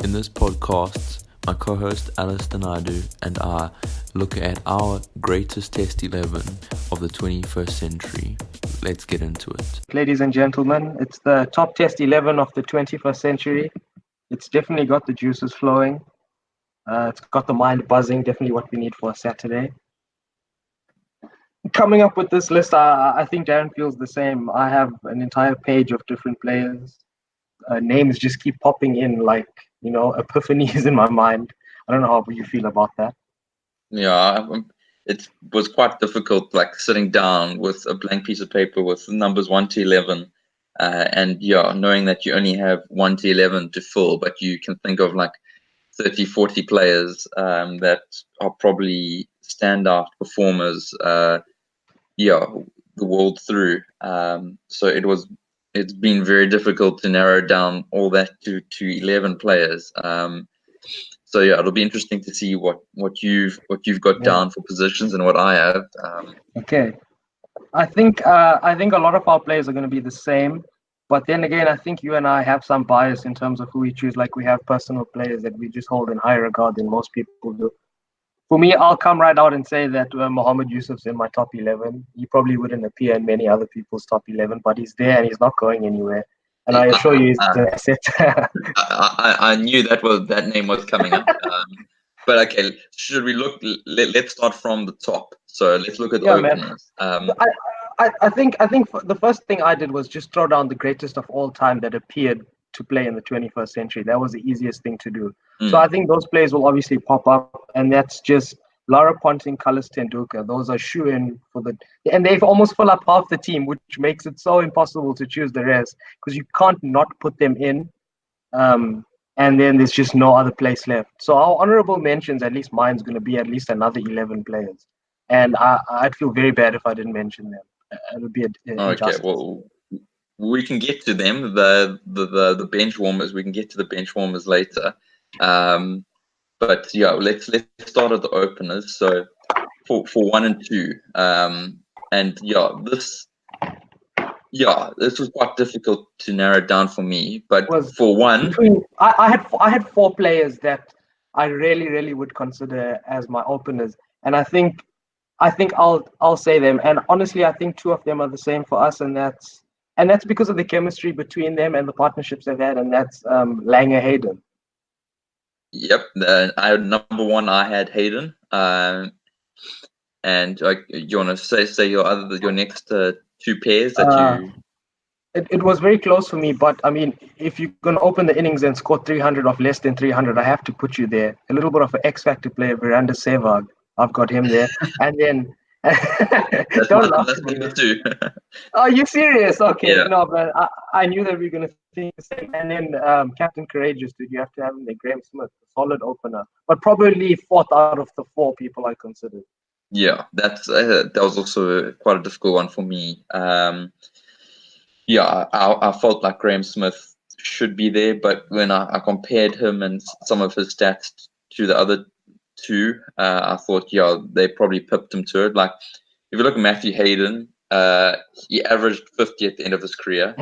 In this podcast, my co-host Alice Danadu and I look at our greatest Test 11 of the 21st century. Let's get into it. Ladies and gentlemen, it's the top Test 11 of the 21st century. It's definitely got the juices flowing. It's got the mind buzzing, definitely what we need for a Saturday. Coming up with this list, I think Darren feels the same. I have an entire page of different players. Names just keep popping in like, epiphanies in my mind. I don't know how you feel about that. Yeah, it was quite difficult, like sitting down with a blank piece of paper with numbers 1 to 11. Knowing that you only have 1 to 11 to fill, but you can think of like 30, 40 players that are probably standout performers, the world through. So it's been very difficult to narrow down all that to 11 players. It'll be interesting to see what you've got down for positions and what I have. Okay, I think a lot of our players are going to be the same, but then again, I think you and I have some bias in terms of who we choose. Like we have personal players that we just hold in higher regard than most people do. For me, I'll come right out and say that Mohammed Yusuf's in my top 11. He probably wouldn't appear in many other people's top 11, but he's there and he's not going anywhere. And I assure you, he's an asset. I knew that name was coming up. But okay, should we look? Let's start from the top. So let's look at openers. I think the first thing I did was just throw down the greatest of all time that appeared to play in the 21st century. That was the easiest thing to do. So I think those players will obviously pop up, and that's just Lara, Ponting, Kallis, Tendulkar. Those are shoe-in and they've almost fill up half the team, which makes it so impossible to choose the rest because you can't not put them in, and then there's just no other place left. So our honorable mentions, at least mine's going to be at least another 11 players, and I'd feel very bad if I didn't mention them. It would be an injustice. Okay, well, we can get to them, the bench warmers. We can get to the bench warmers later. But yeah, let's start at the openers. So for 1 and 2, this was quite difficult to narrow down for me. But for one, I had 4 players that I really would consider as my openers, and I think I'll say them. And honestly, I think 2 of them are the same for us, and that's because of the chemistry between them and the partnerships they've had, and that's Lanka, Hayden. Yep, I had number 1. I had Hayden, and you want to say your next 2 pairs that you. It was very close for me, but I mean, if you're going to open the innings and score 300 of less than 300, I have to put you there. A little bit of an X factor player, Viranda Sehwag. I've got him there, and then. That's number 2. Are you serious? Okay, yeah. No, but I knew that we were going to think the same. And then Captain Courageous, dude, you have to have him there. Graeme Smith, a solid opener, but probably 4th out of the 4 people I considered. Yeah, that was also quite a difficult one for me. I felt like Graeme Smith should be there, but when I compared him and some of his stats to the other 2, I thought, they probably pipped him to it. Like, if you look at Matthew Hayden, he averaged 50 at the end of his career,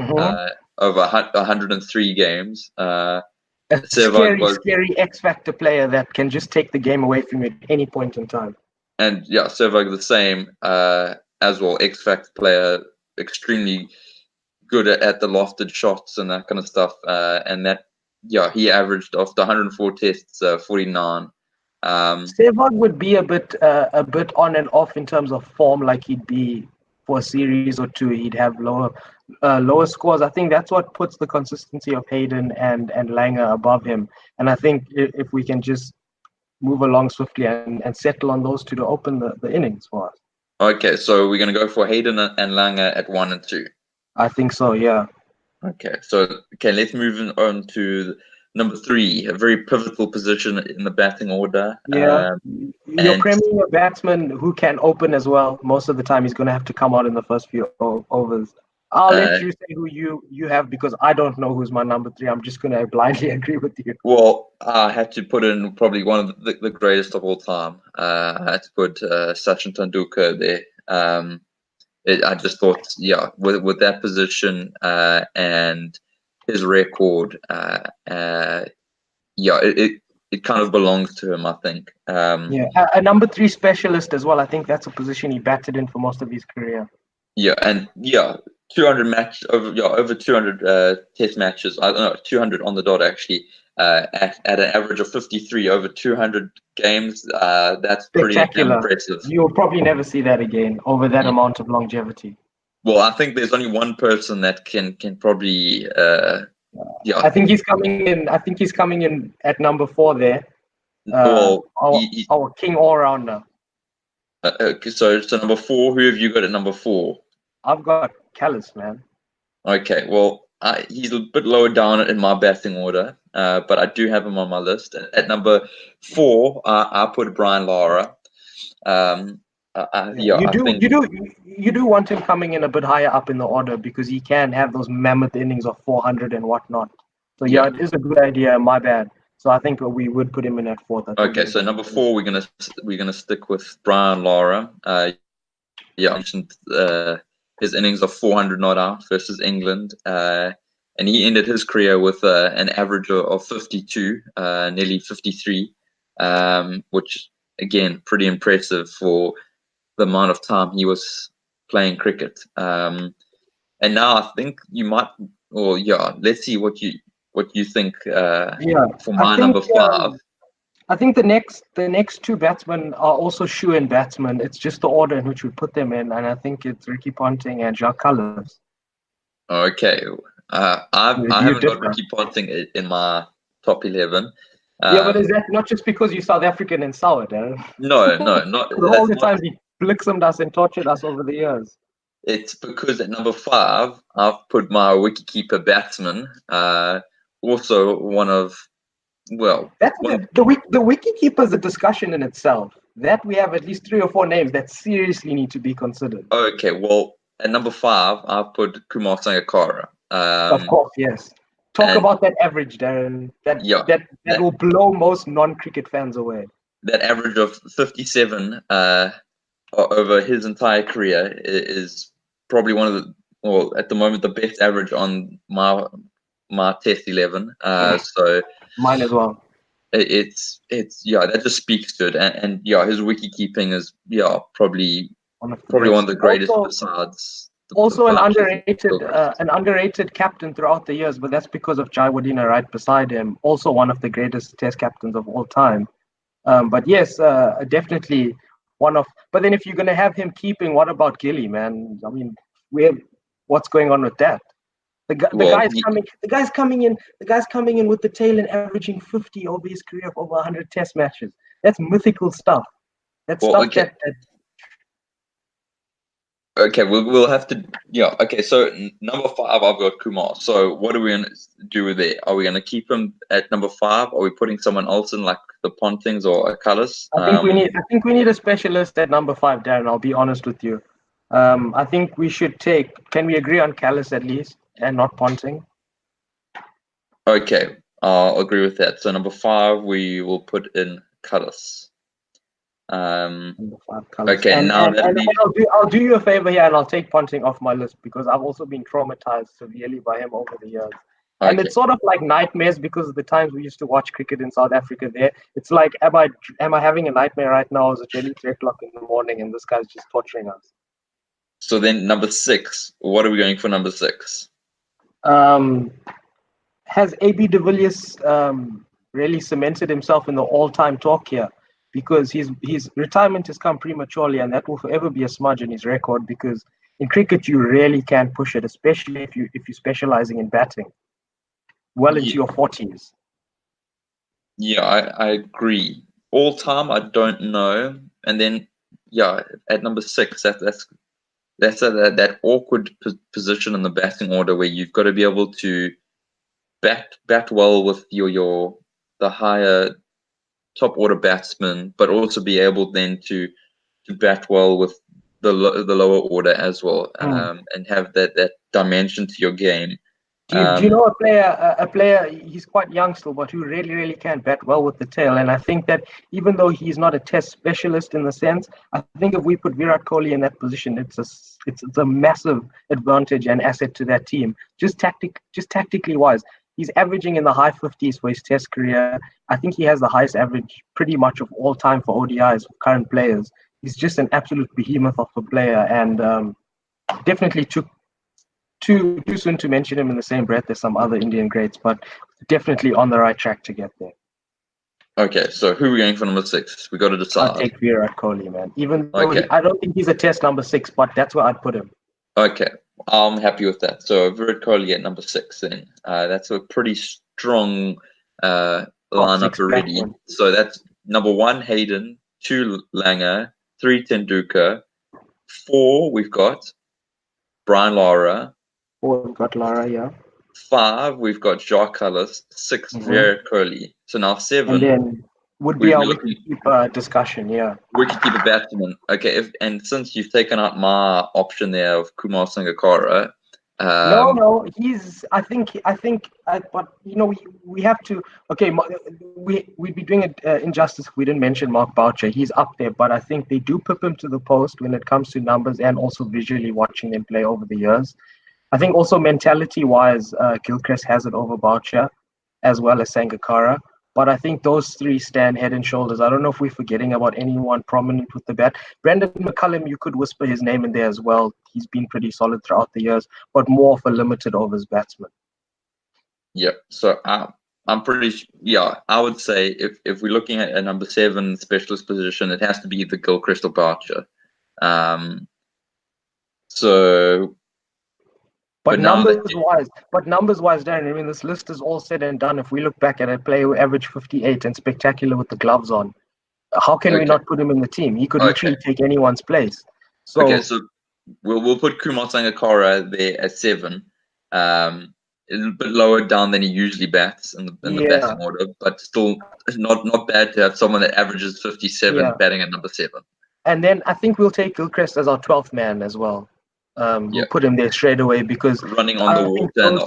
over 103 games. A scary X Factor player that can just take the game away from you at any point in time. And Sehwag the same as well. X Factor player, extremely good at the lofted shots and that kind of stuff. And that, he averaged after 104 tests, 49. Sehwag would be a bit on and off in terms of form. Like he'd be for a series or 2, he'd have lower scores. I think that's what puts the consistency of Hayden and Lanka above him. And I think if we can just move along swiftly and settle on those 2 to open the innings for us. Okay, so we're going to go for Hayden and Lanka at 1 and 2. I think so, yeah. Okay, let's move on to number 3, a very pivotal position in the batting order. Yeah, you're premiering a batsman who can open as well. Most of the time, he's going to have to come out in the first few overs. I'll let you say who you have because I don't know who's my number 3. I'm just going to blindly agree with you. Well, I had to put in probably one of the greatest of all time. I had to put Sachin Tendulkar there. I just thought, with that position and his record, it kind of belongs to him, I think. A number 3 specialist as well. I think that's a position he batted in for most of his career. 200 over 200 test matches. I don't know, 200 on the dot actually. At an average of 53 over 200 games. That's pretty damn impressive. You'll probably never see that again over that amount of longevity. Well, I think there's only one person that can probably. I think he's coming in. I think he's coming in at number 4 there. Our king all-rounder. So number 4. Who have you got at number 4? I've got Kallis, man. Okay, well, he's a bit lower down in my batting order, but I do have him on my list. At number 4, I put Brian Lara. You do want him coming in a bit higher up in the order because he can have those mammoth innings of 400 and whatnot. So it is a good idea. My bad. So I think we would put him in at 4th. Okay, so number 4, we're gonna stick with Brian Lara. I mentioned his innings of 400 not out versus England, and he ended his career with an average of 52, nearly 53, which again pretty impressive for the amount of time he was playing cricket. And now I think you might, let's see what you think for my number 5. I think the next 2 batsmen are also shoe-in batsmen. It's just the order in which we put them in, and I think it's Ricky Ponting and Jacques. Okay, I haven't got Ricky Ponting in my top 11. But is that not just because you're South African and sour, Darren? No, not all the time he blixemed us and tortured us over the years. It's because at number 5, I've put my wicketkeeper batsman, also one of. Well, the wicketkeeper is a discussion in itself. That we have at least 3 or 4 names that seriously need to be considered. Okay, well, at number 5, I've put Kumar Sangakkara. Of course, yes. Talk about that average, Darren. That will blow most non-cricket fans away. That average of 57 over his entire career is probably one of the, well, at the moment, the best average on my Test 11. So mine as well. It's that just speaks to it, and his wicket keeping is probably one of the greatest besides. An underrated captain throughout the years, but that's because of Jaiwadena right beside him. Also one of the greatest Test captains of all time. But yes, definitely one of. But then if you're going to have him keeping, what about Gilly, man? I mean, what's going on with that? The guy's coming in with the tail and averaging 50 over his career of over 100 Test matches. That's mythical stuff. That's stuff that. Okay, we'll have to. Okay, so number 5, I've got Kumar. So what are we going to do with it? Are we going to keep him at number 5? Are we putting someone else in, like the Pontings or a Kallis? I think we need a specialist at number 5, Darren. I'll be honest with you. I think we should take. Can we agree on Kallis at least and not Ponting? Okay, I'll agree with that. So number 5, we will put in Kallis. Okay, and I'll do you a favor here, and I'll take Ponting off my list because I've also been traumatized severely by him over the years. Okay. And it's sort of like nightmares because of the times we used to watch cricket in South Africa. There, it's like, am I having a nightmare right now? It's nearly 3 o'clock in the morning, and this guy's just torturing us. So then, number 6. What are we going for? Number 6. Has AB de Villiers really cemented himself in the all-time talk here? Because his retirement has come prematurely, and that will forever be a smudge in his record. Because in cricket, you really can push it, especially if you're specializing in batting, well into your 40s. Yeah, I agree. All time, I don't know. And then, at number 6, that's that awkward position in the batting order where you've got to be able to bat well with the higher top order batsman, but also be able then to bat well with the lower order as well, and have that dimension to your game. Do you know a player? He's quite young still, but who really can bat well with the tail. And I think that even though he's not a Test specialist in the sense, I think if we put Virat Kohli in that position, it's a massive advantage and asset to that team. Just tactically wise. He's averaging in the high 50s for his Test career. I think he has the highest average pretty much of all time for ODIs for current players. He's just an absolute behemoth of a player, and definitely too soon to mention him in the same breath as some other Indian greats, but definitely on the right track to get there. Okay, so who are we going for number 6? We got to decide. I'll take Virat Kohli, man. Even though Okay. I don't think he's a Test number 6, but that's where I'd put him. Okay, I'm happy with that. So Virat Kohli at number 6 then. That's a pretty strong lineup already. Backman. So that's number 1, Hayden, 2, Lanka, 3, Tendulkar, 4, we've got Brian Lara, 4, we've got Lara, yeah. 5, we've got Jacques, 6, Virat Kohli. So now 7. And then would be our wicketkeeper discussion, yeah. Wicketkeeper batsman. Okay, and since you've taken out my option there of Kumar Sangakkara, no, he's. I think. But you know, we have to. Okay, we'd be doing it injustice if we didn't mention Mark Boucher. He's up there, but I think they do put him to the post when it comes to numbers and also visually watching them play over the years. I think also mentality-wise, Gilchrist has it over Boucher, as well as Sangakkara. But I think those 3 stand head and shoulders. I don't know if we're forgetting about anyone prominent with the bat. Brendan McCullum, you could whisper his name in there as well. He's been pretty solid throughout the years, but more of a limited overs batsman. Yeah, so I'm pretty. Yeah, I would say if we're looking at a number 7 specialist position, it has to be the Gilchrist or Boucher. So. But numbers-wise, Darren, I mean, this list is all said and done. If we look back at a player who averaged 58 and spectacular with the gloves on, how can we not put him in the team? He could literally take anyone's place. So, so we'll put Kumar Sangakkara there at 7. A little bit lower down than he usually bats in the batting order, but still not bad to have someone that averages 57 batting at number 7. And then I think we'll take Gilchrist as our 12th man as well. We'll put him there straight away because running on the water and the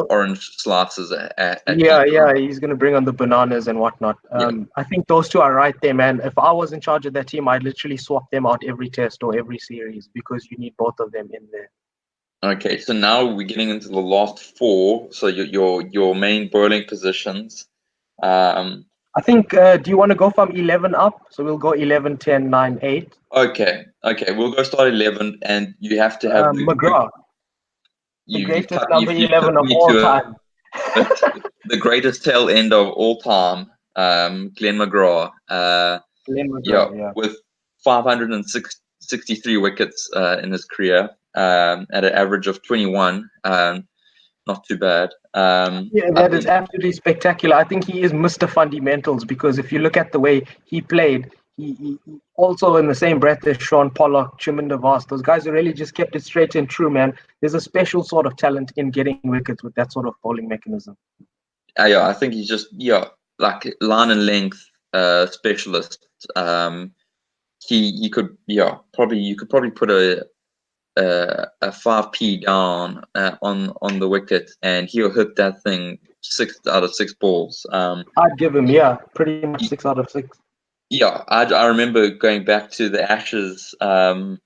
orange slices at he's going to bring on the bananas and whatnot. I think those 2 are right there, man. If I was in charge of that team, I'd literally swap them out every Test or every series because you need both of them in there. Okay, so now we're getting into the last 4. So your main bowling positions. I think, do you want to go from 11 up? So we'll go 11, 10, 9, 8. Okay, we'll go start 11, and you have to have McGrath. The greatest number 11 of all time. The greatest tail end of all time, Glenn McGrath. With 563 wickets in his career at an average of 21. Not too bad. That is absolutely spectacular. I think he is Mr. Fundamentals because if you look at the way he played, he also in the same breath as Sean Pollock, Chaminda Vaas, those guys who really just kept it straight and true, man. There's a special sort of talent in getting wickets with that sort of bowling mechanism. I think he's just like line and length specialist. He could you could probably put a 5p down on the wicket and he'll hit that thing 6 out of 6 balls. I'd give him pretty much 6 out of 6. I remember going back to the Ashes. I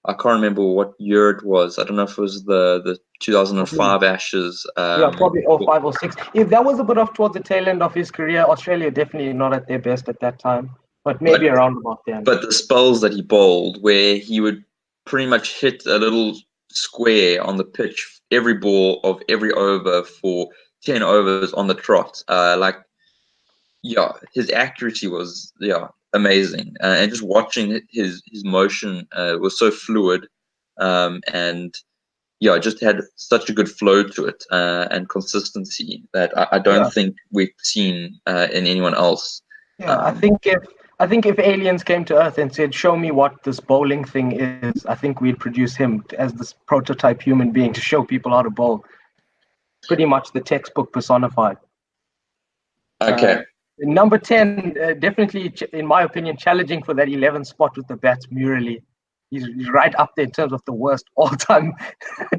can't remember what year it was. I don't know if it was the 2005 Ashes. Probably 05 or 6. If that was a bit off towards the tail end of his career, Australia definitely not at their best at that time, but maybe around about then. But the spells that he bowled, where he would pretty much hit a little square on the pitch every ball of every over for 10 overs on the trot. His accuracy was amazing, and just watching his motion was so fluid, and just had such a good flow to it and consistency that I don't think we've seen in anyone else. I think if aliens came to Earth and said, "Show me what this bowling thing is," I think we'd produce him as this prototype human being to show people how to bowl. Pretty much the textbook personified. Okay. Number 10, definitely, in my opinion, challenging for that 11 spot with the bats, Murali. He's right up there in terms of the worst all-time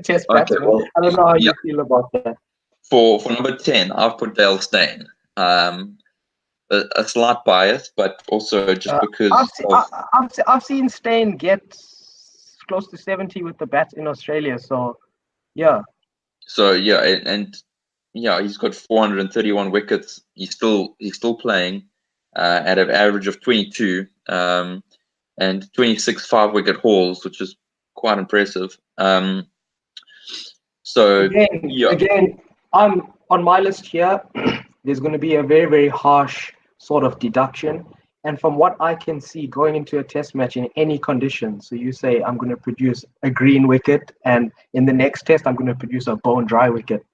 Test batsman. Well, I don't know how you feel about that. For number 10, I've put Dale Steyn. A slight bias, but also just because I've seen Steyn get close to 70 with the bats in Australia. So, yeah. So and he's got 431 wickets. He's still playing at an average of 22 and 26 5-wicket hauls, which is quite impressive. So again, I'm on my list here. There's going to be a very, very harsh sort of deduction. And from what I can see going into a test match in any condition, so you say I'm going to produce a green wicket, and in the next test I'm going to produce a bone dry wicket.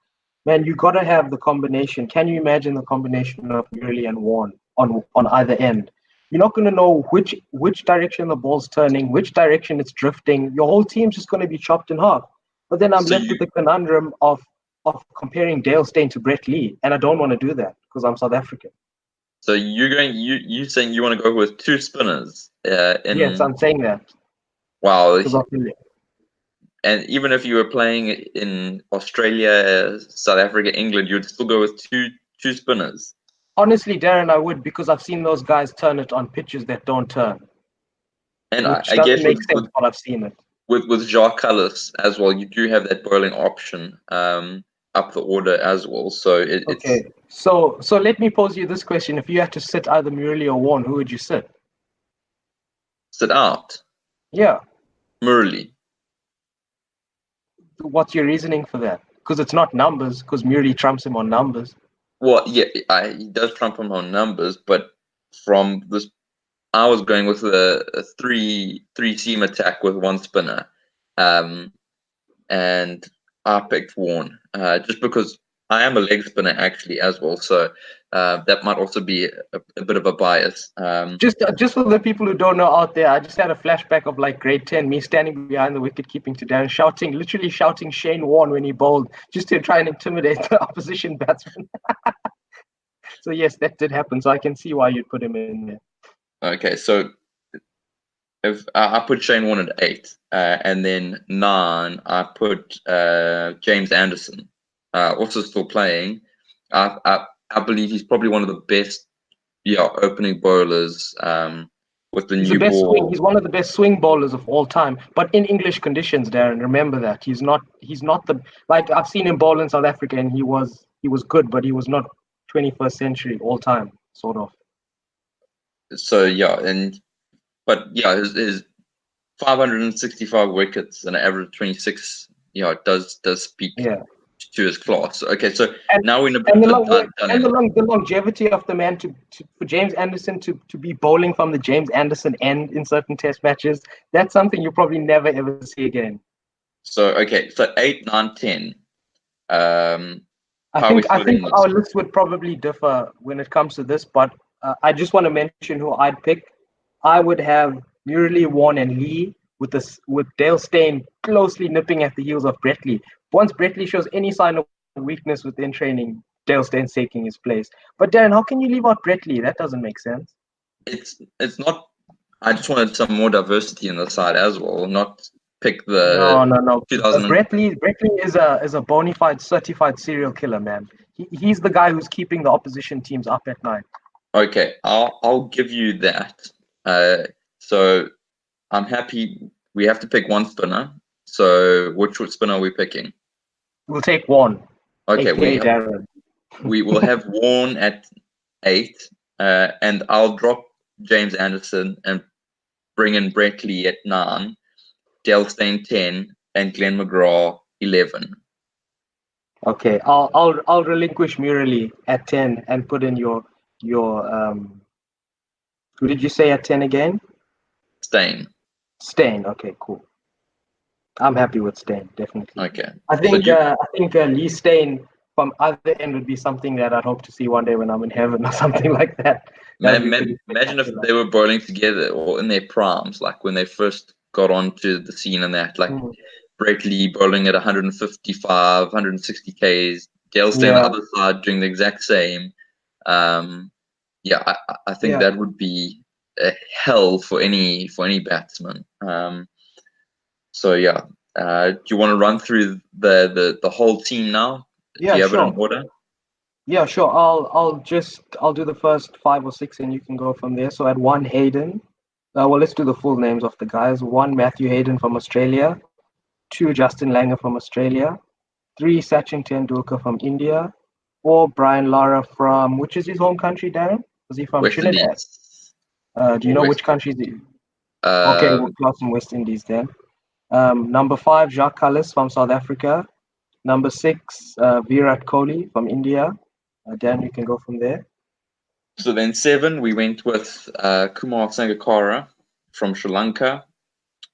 Man, you got to have the combination. Can you imagine the combination of Murali and Warne on either end? You're not going to know which direction the ball's turning, which direction it's drifting. Your whole team's just going to be chopped in half. But then I'm left with the conundrum of comparing Dale Steyn to Brett Lee, and I don't want to do that because I'm South African. So you saying you want to go with 2 spinners? Yes, I'm saying that. Wow. And even if you were playing in Australia, South Africa, England, you'd still go with two spinners. Honestly, Darren, I would, because I've seen those guys turn it on pitches that don't turn. And I guess makes sense, but I've seen it. With Jacques Kallis as well, you do have that bowling option up the order as well. So okay. So let me pose you this question: if you had to sit either Murali or Warne, who would you sit? Sit out. Yeah. Murali. What's your reasoning for that? Because it's not numbers, because Murali trumps him on numbers. Well, yeah, he does trump him on numbers, but from this, I was going with a three-seam attack with 1 spinner, and I picked Warne just because I am a leg spinner actually as well, so that might also be a bit of a bias. Just for the people who don't know out there, I just had a flashback of like grade 10, me standing behind the wicket keeping to Darren, literally shouting Shane Warne when he bowled, just to try and intimidate the opposition batsman. So yes, that did happen. So I can see why you'd put him in there. Okay, so if I put Shane Warne at 8, and then 9, I put James Anderson, also still playing. I believe he's probably one of the best, opening bowlers with the new ball. He's one of the best swing bowlers of all time, but in English conditions, Darren. Remember that he's not the, like, I've seen him bowl in South Africa, and he was good, but he was not 21st century all time sort of. So his 565 wickets and an average of 26, does speak to his class. Okay, so now we're in the longevity of the man for James Anderson to be bowling from the James Anderson end in certain test matches, that's something you probably never ever see again. So 8, 9, 10. I think our list would probably differ when it comes to this, but I just want to mention who I'd pick. I would have Murali, Warne, and Lee with Dale Steyn closely nipping at the heels of Brett Lee. Once Brett Lee shows any sign of weakness within training, Dale Steyn's taking his place. But Darren, how can you leave out Brett Lee? That doesn't make sense. It's not. I just wanted some more diversity in the side as well, not pick the no. Brett Lee is a bona fide certified serial killer, man. He's the guy who's keeping the opposition teams up at night. Okay, I'll give you that. So I'm happy. We have to pick 1 spinner. So which spinner are we picking? We'll take Warne. Okay, we will have Warne at 8, and I'll drop James Anderson and bring in Brett Lee at 9, Dale Steyn 10, and Glenn McGrath 11. Okay, I'll relinquish Murali at 10 and put in your who did you say at 10 again? Steyn. Okay, cool. I'm happy with Steyn, definitely. Okay. I think Lee Steyn from either end would be something that I'd hope to see one day when I'm in heaven or something like that. Imagine if they were bowling together or in their primes, like when they first got onto the scene and that, like Brett Lee bowling at 155, 160 Ks, Dale Steyn on the other side doing the exact same. I think that would be a hell for any batsman. Do you want to run through the whole team now? Yeah, do you have sure. it in order? Yeah, sure. I'll do the first 5 or 6 and you can go from there. So at 1, Hayden. Let's do the full names of the guys. 1, Matthew Hayden from Australia. 2, Justin Langer from Australia. 3, Sachin Tendulkar from India. 4, Brian Lara from, which is his home country, Darren? Was he from West Trinidad? Indies. Do you know West- which country is he? Okay, we'll class him West Indies then. Number 5, Jacques Kallis from South Africa. Number 6, Virat Kohli from India. Dan, you can go from there. So then 7, we went with Kumar Sangakkara from Sri Lanka.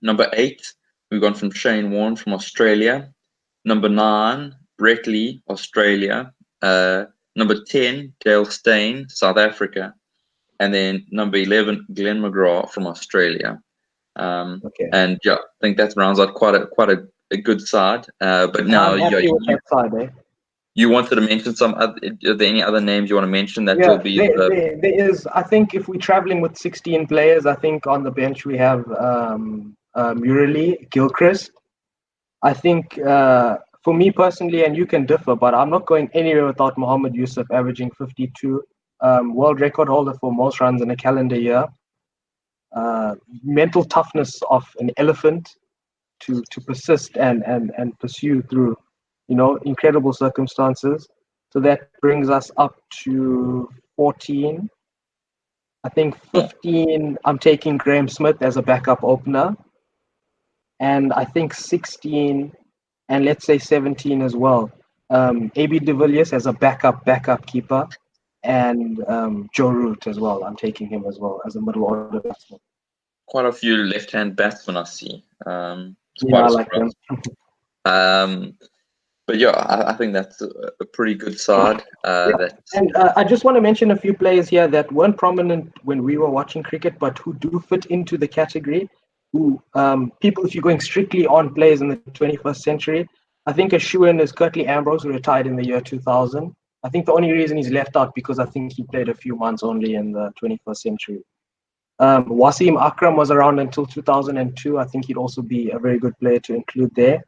Number 8, we've gone from Shane Warne from Australia. Number 9, Brett Lee, Australia. Number 10, Dale Steyn, South Africa. And then number 11, Glenn McGrath from Australia. Okay. And yeah, I think that rounds out quite a good side. But now, I'm happy with that side, eh? You wanted to mention some other, are there any other names you want to mention that will be there is. I think if we're traveling with 16 players, I think on the bench we have Gilchrist. I think for me personally, and you can differ, but I'm not going anywhere without Mohammed Yusuf averaging 52. World record holder for most runs in a calendar year. Mental toughness of an elephant to persist and pursue through, incredible circumstances. So that brings us up to 14. I think 15, I'm taking Graeme Smith as a backup opener. And I think 16, and let's say 17 as well. AB de Villiers as a backup keeper. And Joe Root as well. I'm taking him as well as a middle order batsman. Quite a few left-hand batsmen I see. I like them. But yeah, I think that's a pretty good side. And I just want to mention a few players here that weren't prominent when we were watching cricket, but who do fit into the category. Who people, if you're going strictly on players in the 21st century, I think a shoe-in is Curtly Ambrose, who retired in the year 2000. I think the only reason he's left out because I think he played a few months only in the 21st century. Wasim Akram was around until 2002. I think he'd also be a very good player to include there.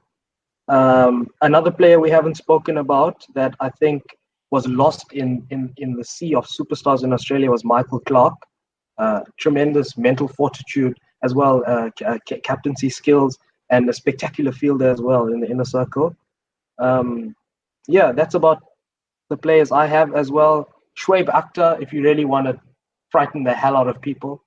Another player we haven't spoken about that I think was lost in the sea of superstars in Australia was Michael Clarke. Tremendous mental fortitude as well, captaincy skills, and a spectacular fielder as well in the inner circle. That's about the players I have as well. Shoaib Akhtar, if you really want to frighten the hell out of people.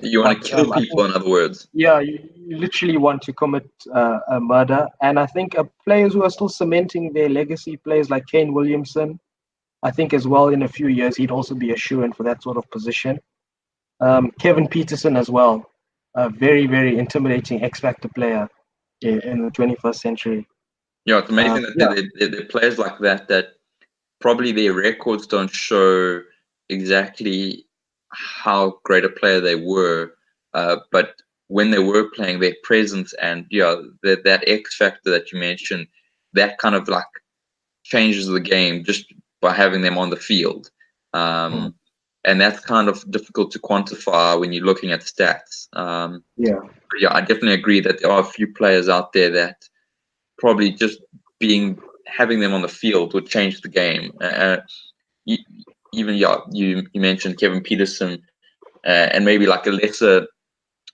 You want to kill people, in other words. Yeah, you literally want to commit a murder. And I think players who are still cementing their legacy, players like Kane, Williamson, I think as well in a few years, he'd also be a shoo-in for that sort of position. Kevin Pietersen as well, a very, very intimidating X-Factor player in the 21st century. Yeah, it's amazing that there are players like that probably their records don't show exactly how great a player they were, but when they were playing, their presence and that X factor that you mentioned, that kind of like changes the game just by having them on the field, and that's kind of difficult to quantify when you're looking at stats. I definitely agree that there are a few players out there that probably just having them on the field would change the game. You mentioned Kevin Pietersen, and maybe like a lesser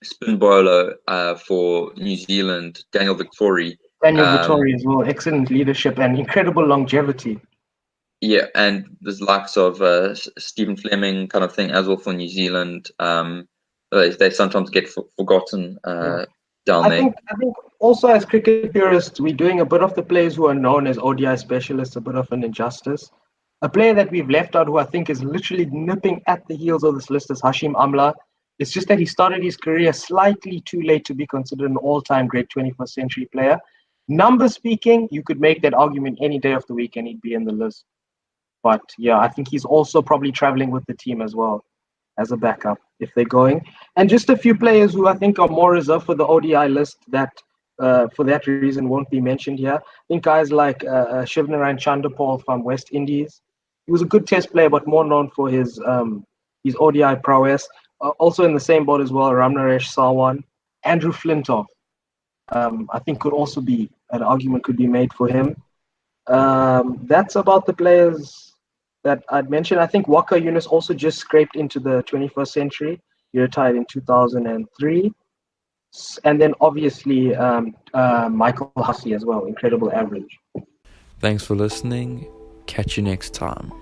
spin bowler for New Zealand, Daniel Vettori. Vettori as well, excellent leadership and incredible longevity. Yeah, and there's likes of Stephen Fleming kind of thing as well for New Zealand. They sometimes get forgotten down there. I think also as cricket purists, we're doing a bit of the players who are known as ODI specialists, a bit of an injustice. A player that we've left out who I think is literally nipping at the heels of this list is Hashim Amla. It's just that he started his career slightly too late to be considered an all-time great 21st century player. Number speaking, you could make that argument any day of the week and he'd be in the list. But yeah, I think he's also probably traveling with the team as well as a backup if they're going. And just a few players who I think are more reserved for the ODI list that for that reason won't be mentioned here. I think guys like Shivnarine Chanderpaul from West Indies. He was a good test player, but more known for his ODI prowess. Also in the same boat as well, Ramnaresh Sawan. Andrew Flintoff, I think could also be, an argument could be made for him. That's about the players that I'd mentioned. I think Waqar Younis also just scraped into the 21st century. He retired in 2003. And then obviously Michael Hussey as well, incredible average. Thanks for listening. Catch you next time.